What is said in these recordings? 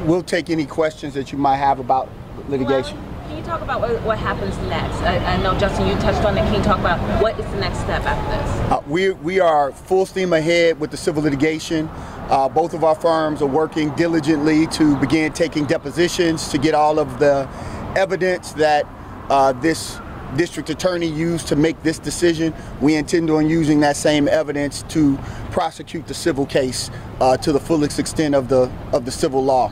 we'll take any questions that you might have about litigation. Can you talk about what happens next? I know, Justin, you touched on it. Can you talk about what is the next step after this? We are full steam ahead with the civil litigation. Both of our firms are working diligently to begin taking depositions to get all of the evidence that this district attorney used to make this decision. We intend on using that same evidence to prosecute the civil case to the fullest extent of the civil law.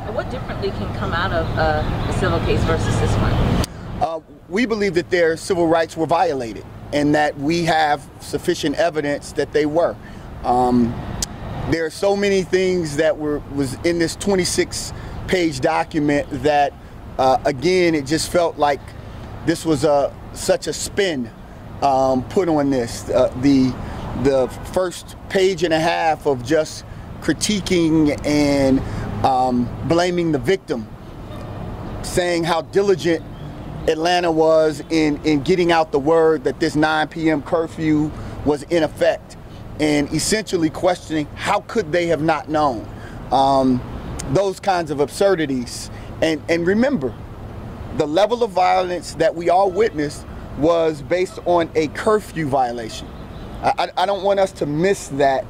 What differently can come out of the civil case versus this one? We believe that their civil rights were violated and that we have sufficient evidence that they were. There are so many things that was in this 26-page document that, again, it just felt like this was such a spin put on this. The first page and a half of just critiquing and blaming the victim, saying how diligent Atlanta was in getting out the word that this 9 p.m. curfew was in effect, and essentially questioning how could they have not known. Those kinds of absurdities. And remember, the level of violence that we all witnessed was based on a curfew violation. I don't want us to miss that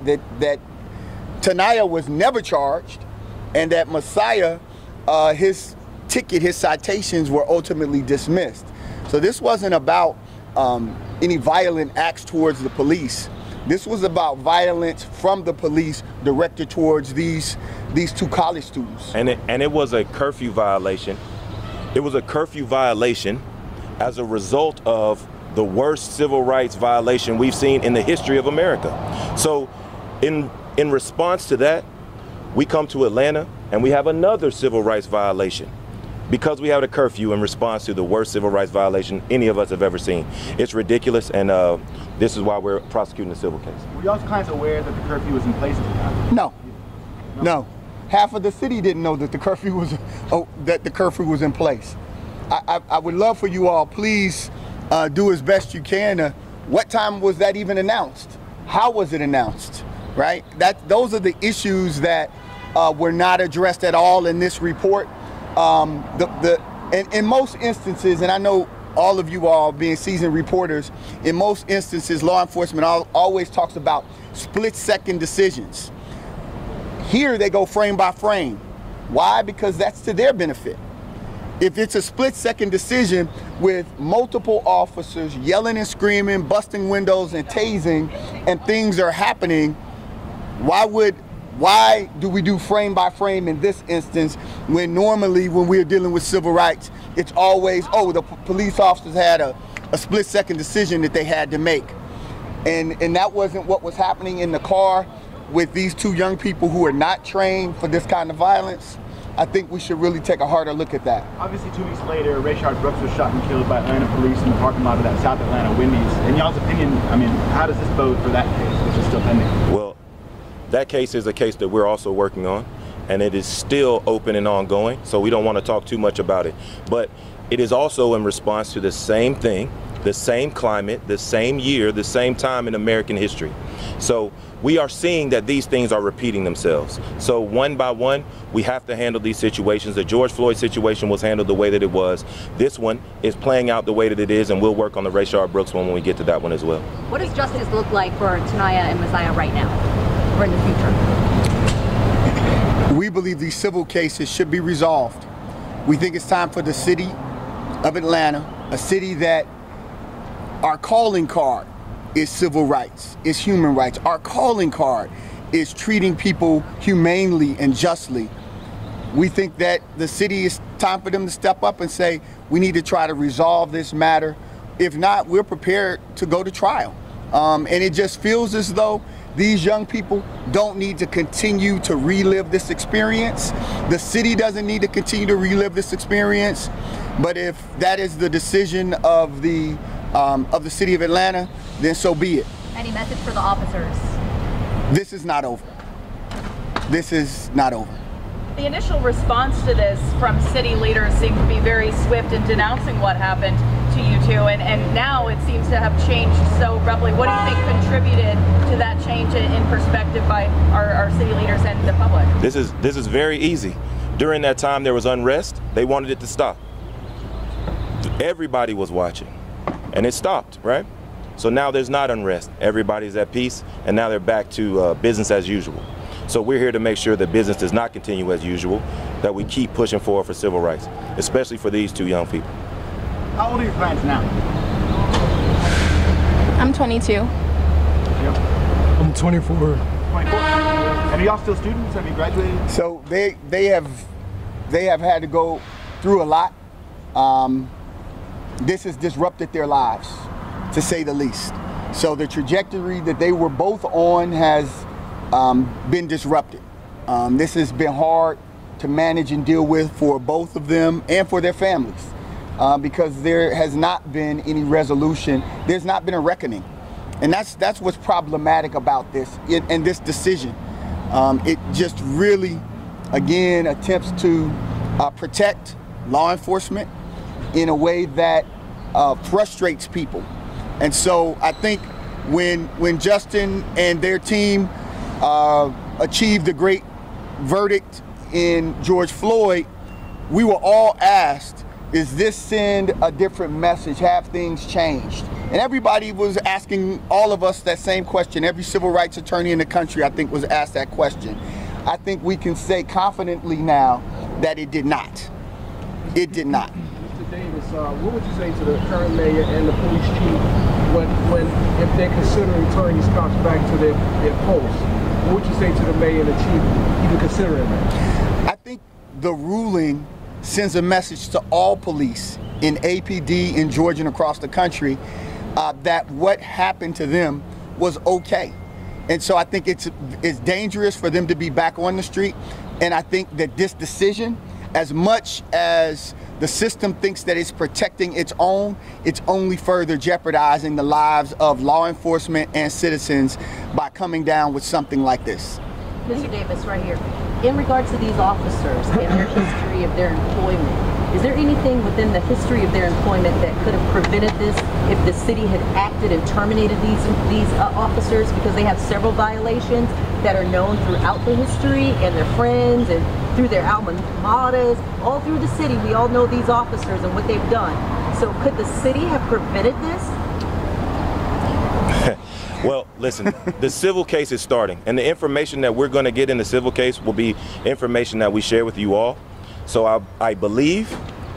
Taniyah was never charged, and that Messiah, his ticket, his citations were ultimately dismissed. So this wasn't about any violent acts towards the police. This was about violence from the police directed towards these 2 college students. And it was a curfew violation. It was a curfew violation as a result of the worst civil rights violation we've seen in the history of America. So in response to that, we come to Atlanta and we have another civil rights violation because we have a curfew in response to the worst civil rights violation any of us have ever seen. It's ridiculous, and this is why we're prosecuting the civil case. Were y'all clients aware that the curfew was in place at the time? No. Half of the city didn't know that the curfew was in place. I would love for you all, please do as best you can. What time was that even announced? How was it announced? Right? Those are the issues that were not addressed at all in this report. In most instances, and I know all of you all being seasoned reporters, in most instances, law enforcement always talks about split-second decisions. Here they go frame by frame. Why? Because that's to their benefit. If it's a split-second decision with multiple officers yelling and screaming, busting windows and tasing, and things are happening, why do we do frame by frame in this instance when normally when we're dealing with civil rights, it's always, oh, the police officers had a split-second decision that they had to make. And that wasn't what was happening in the car with these 2 young people who are not trained for this kind of violence. I think we should really take a harder look at that. Obviously, 2 weeks later, Rayshard Brooks was shot and killed by Atlanta police in the parking lot of that South Atlanta Wendy's. In y'all's opinion, I mean, how does this bode for that case, which is still pending? Well, that case is a case that we're also working on, and it is still open and ongoing, so we don't want to talk too much about it. But it is also in response to the same thing, the same climate, the same year, the same time in American history. So we are seeing that these things are repeating themselves. So one by one, we have to handle these situations. The George Floyd situation was handled the way that it was. This one is playing out the way that it is, and we'll work on the Rayshard Brooks one when we get to that one as well. What does justice look like for Taniyah and Messiah right now or in the future? We believe these civil cases should be resolved. We think it's time for the city of Atlanta, a city that our calling card is civil rights, is human rights. Our calling card is treating people humanely and justly. We think that the city is time for them to step up and say, we need to try to resolve this matter. If not, we're prepared to go to trial. And it just feels as though these young people don't need to continue to relive this experience. The city doesn't need to continue to relive this experience. But if that is the decision of the city of Atlanta, then so be it. Any message for the officers? This is not over. This is not over. The initial response to this from city leaders seemed to be very swift in denouncing what happened to you 2, and now it seems to have changed so abruptly. What do you think contributed to that change in perspective by our city leaders and the public? This is very easy. During that time, there was unrest. They wanted it to stop. Everybody was watching, and it stopped, right? So now there's not unrest. Everybody's at peace, and now they're back to business as usual. So we're here to make sure that business does not continue as usual, that we keep pushing forward for civil rights, especially for these two young people. How old are your clients now? I'm 22. Yep. I'm 24. 24. And are y'all still students? Have you graduated? So they have had to go through a lot. This has disrupted their lives, to say the least. So the trajectory that they were both on has been disrupted. This has been hard to manage and deal with for both of them and for their families, because there has not been any resolution. There's not been a reckoning, and that's what's problematic about this and this decision. It just really, again, attempts to protect law enforcement in a way that frustrates people. And so I think when Justin and their team achieved a great verdict in George Floyd, we were all asked, is this send a different message? Have things changed? And everybody was asking all of us that same question. Every civil rights attorney in the country, I think, was asked that question. I think we can say confidently now that it did not. It did not. Mr. Davis, what would you say to the current mayor and the police chief if they're considering turning these cops back to their posts? What would you say to the mayor and the chief even considering that? I think the ruling sends a message to all police in APD in Georgia and across the country that what happened to them was okay. And so I think it's dangerous for them to be back on the street. And I think that this decision, as much as the system thinks that it's protecting its own, it's only further jeopardizing the lives of law enforcement and citizens by coming down with something like this. Mr. Davis, right here. In regards to these officers and their history of their employment, is there anything within the history of their employment that could have prevented this if the city had acted and terminated these officers, because they have several violations that are known throughout the history and their friends and through their alma maters, all through the city? We all know these officers and what they've done. So could the city have prevented this? Well, listen, the civil case is starting, and the information that we're going to get in the civil case will be information that we share with you all. So I believe,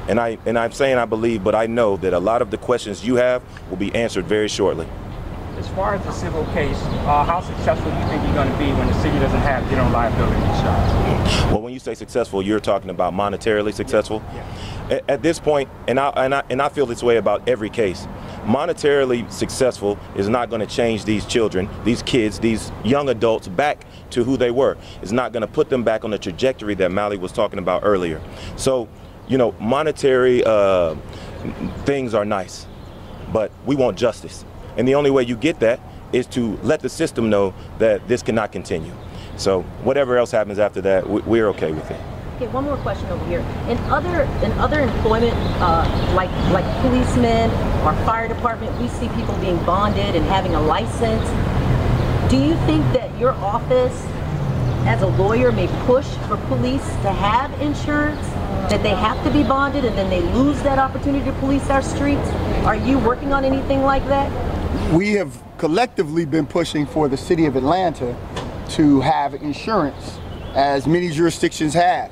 and I'm saying I believe, but I know that a lot of the questions you have will be answered very shortly. As far as the civil case, how successful do you think you're going to be when the city doesn't have general liability insurance? Well, when you say successful, you're talking about monetarily successful. Yeah. At this point, and I feel this way about every case, monetarily successful is not going to change these children, these kids, these young adults back to who they were. It's not going to put them back on the trajectory that Mally was talking about earlier. So, you know, monetary things are nice, but we want justice. And the only way you get that is to let the system know that this cannot continue. So whatever else happens after that, we're okay with it. Okay, one more question over here. In other employment, like policemen or fire department, we see people being bonded and having a license. Do you think that your office, as a lawyer, may push for police to have insurance, that they have to be bonded and then they lose that opportunity to police our streets? Are you working on anything like that? We have collectively been pushing for the city of Atlanta to have insurance, as many jurisdictions have.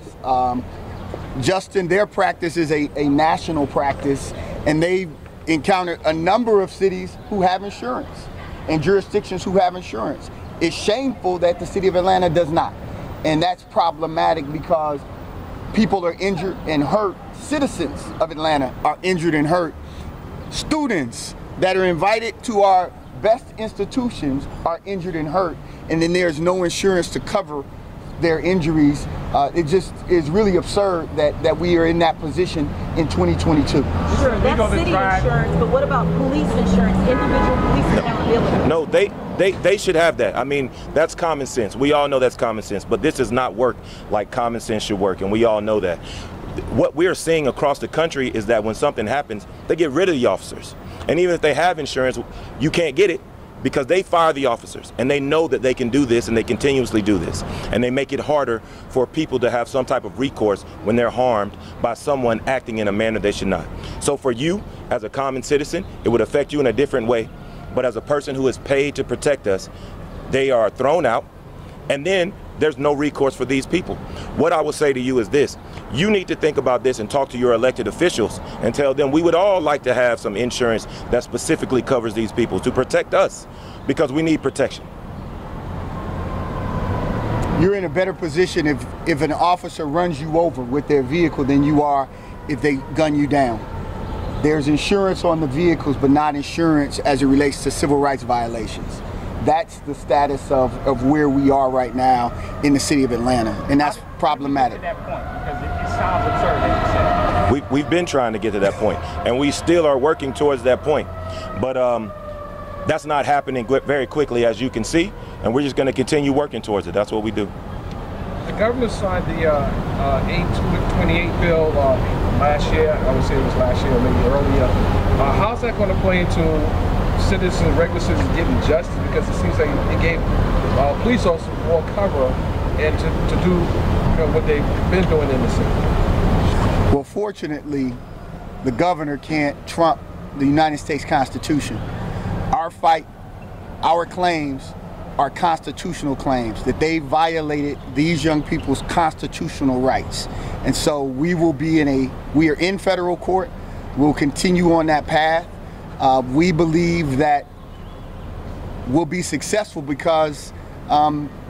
Justin, their practice is a national practice, and they've encountered a number of cities who have insurance and jurisdictions who have insurance. It's shameful that the city of Atlanta does not, and that's problematic because people are injured and hurt. Citizens of Atlanta are injured and hurt. Students that are invited to our best institutions are injured and hurt, and then there's no insurance to cover their injuries. It just is really absurd that we are in that position in 2022. Sure, that's city insurance, but what about police insurance, individual police accountability? No, they should have that. I mean, that's common sense. We all know that's common sense, but this does not work like common sense should work, and we all know that. What we're seeing across the country is that when something happens, they get rid of the officers. And even if they have insurance, you can't get it because they fire the officers and they know that they can do this and they continuously do this. And they make it harder for people to have some type of recourse when they're harmed by someone acting in a manner they should not. So for you, as a common citizen, it would affect you in a different way. But as a person who is paid to protect us, they are thrown out, and then there's no recourse for these people. What I will say to you is this: you need to think about this and talk to your elected officials and tell them we would all like to have some insurance that specifically covers these people to protect us, because we need protection. You're in a better position if an officer runs you over with their vehicle than you are if they gun you down. There's insurance on the vehicles, but not insurance as it relates to civil rights violations. That's the status of where we are right now in the city of Atlanta, and that's problematic. How did you get to that point? Because it sounds absurd, as you said. We've been trying to get to that point, and we still are working towards that point. But that's not happening very quickly, as you can see, and we're just going to continue working towards it. That's what we do. The governor signed the 828 bill last year. I would say it was last year or maybe earlier. How's that going to play into citizens, regular citizens getting justice? Because it seems like it gave police officers more cover and to do what they've been doing in the city. Well, fortunately, the governor can't trump the United States Constitution. Our fight, our claims are constitutional claims, that they violated these young people's constitutional rights. And so we will be we are in federal court. We'll continue on that path. We believe that we'll be successful because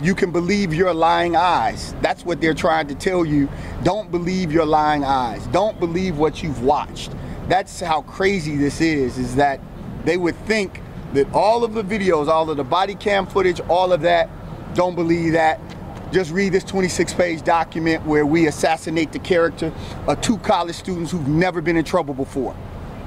you can believe your lying eyes. That's what they're trying to tell you. Don't believe your lying eyes. Don't believe what you've watched. That's how crazy this is that they would think that all of the videos, all of the body cam footage, all of that, don't believe that. Just read this 26-page document where we assassinate the character of 2 college students who've never been in trouble before.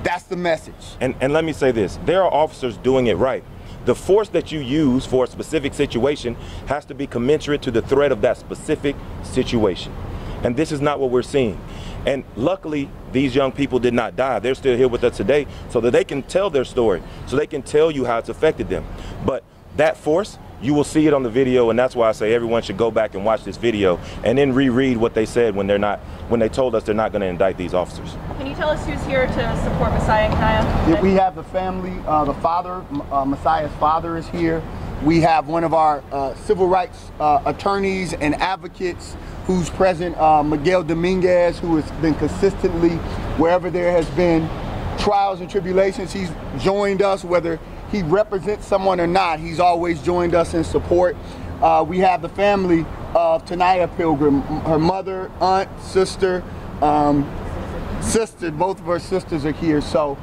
That's the message. And let me say this, there are officers doing it right. The force that you use for a specific situation has to be commensurate to the threat of that specific situation. And this is not what we're seeing. And luckily, these young people did not die. They're still here with us today so that they can tell their story, so they can tell you how it's affected them. But that force, you will see it on the video, and that's why I say everyone should go back and watch this video and then reread what they said when they told us they're not going to indict these officers. Can you tell us who's here to support Messiah and Taniyah? Yeah, we have the family, the father, Messiah's father is here. We have one of our civil rights attorneys and advocates who's present, Miguel Dominguez, who has been consistently, wherever there has been trials and tribulations, he's joined us, whether he represents someone or not, he's always joined us in support. We have the family of Taniyah Pilgrim, her mother, aunt, sister, both of her sisters are here. So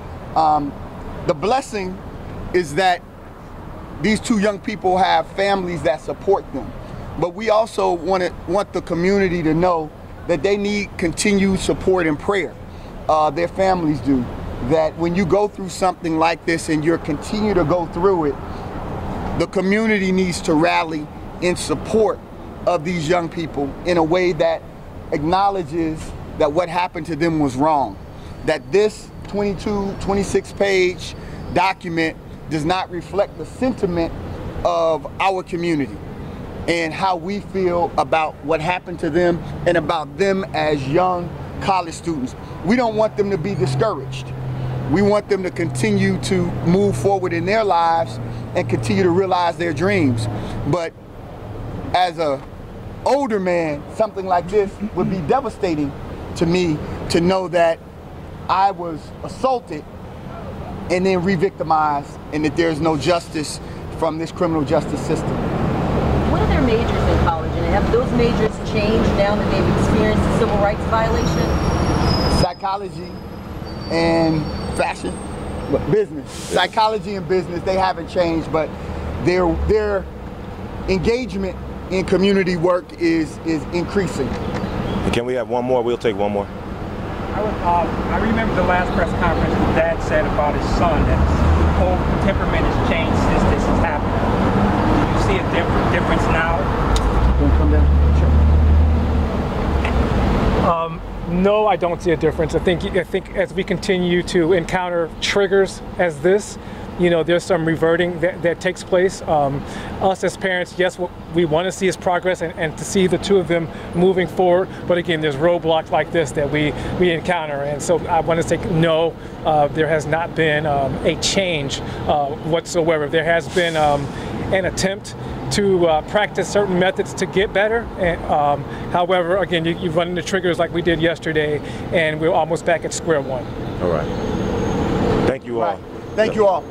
the blessing is that these 2 young people have families that support them. But we also want the community to know that they need continued support and prayer. Their families do. That when you go through something like this and you continue to go through it, the community needs to rally in support of these young people in a way that acknowledges that what happened to them was wrong. That this 26-page document does not reflect the sentiment of our community and how we feel about what happened to them and about them as young college students. We don't want them to be discouraged. We want them to continue to move forward in their lives and continue to realize their dreams. But as an older man, something like this would be devastating to me, to know that I was assaulted and then re-victimized, and that there's no justice from this criminal justice system. What are their majors in college, and have those majors changed now that they've experienced a civil rights violation? Psychology and fashion, business. Psychology and business, they haven't changed, but their engagement in community work is increasing. Can we have one more? We'll take one more. I remember the last press conference his dad said about his son that his whole temperament has changed since this has happened. Do you see a difference now? Can you come down? Sure. No, I don't see a difference. I think as we continue to encounter triggers as this, you know, there's some reverting that takes place. Us as parents, yes, what we want to see is progress and to see the two of them moving forward. But again, there's roadblocks like this that we encounter. And so I want to say no, there has not been a change whatsoever. There has been an attempt to practice certain methods to get better. And, however, again, you run into triggers like we did yesterday, and we're almost back at square one. All right. Thank you all. Thank you all.